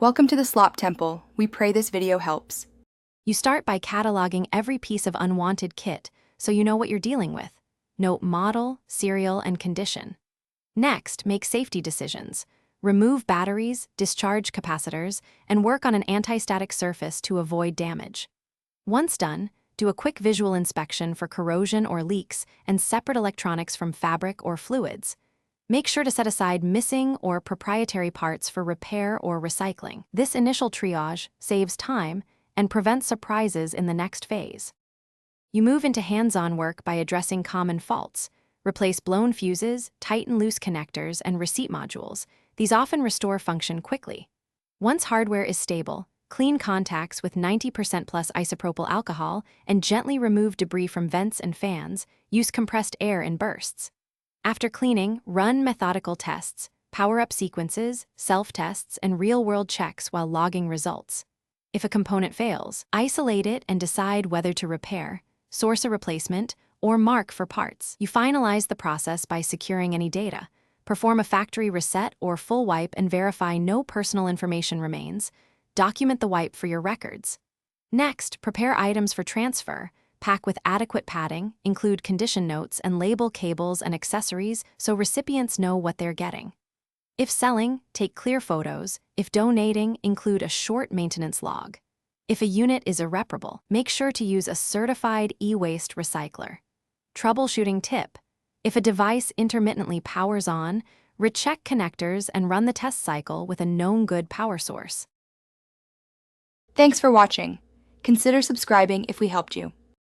Welcome to the Slop Temple. We pray this video helps. You start by cataloging every piece of unwanted kit so you know what you're dealing with. Note model, serial, and condition. Next, make safety decisions. Remove batteries, discharge capacitors, and work on an anti-static surface to avoid damage. Once done, do a quick visual inspection for corrosion or leaks and separate electronics from fabric or fluids. Make sure to set aside missing or proprietary parts for repair or recycling. This initial triage saves time and prevents surprises in the next phase. You move into hands-on work by addressing common faults. Replace blown fuses, tighten loose connectors, and receipt modules. These often restore function quickly. Once hardware is stable, clean contacts with 90% plus isopropyl alcohol and gently remove debris from vents and fans. Use compressed air in bursts. After cleaning, run methodical tests, power-up sequences, self-tests, and real-world checks while logging results. If a component fails, isolate it and decide whether to repair, source a replacement, or mark for parts. You finalize the process by securing any data, perform a factory reset or full wipe and verify no personal information remains. Document the wipe for your records. Next, prepare items for transfer. Pack with adequate padding, include condition notes, and label cables and accessories so recipients know what they're getting. If selling, take clear photos. If donating, include a short maintenance log. If a unit is irreparable, make sure to use a certified e-waste recycler. Troubleshooting tip: if a device intermittently powers on, recheck connectors and run the test cycle with a known good power source. Thanks for watching. Consider subscribing if we helped you.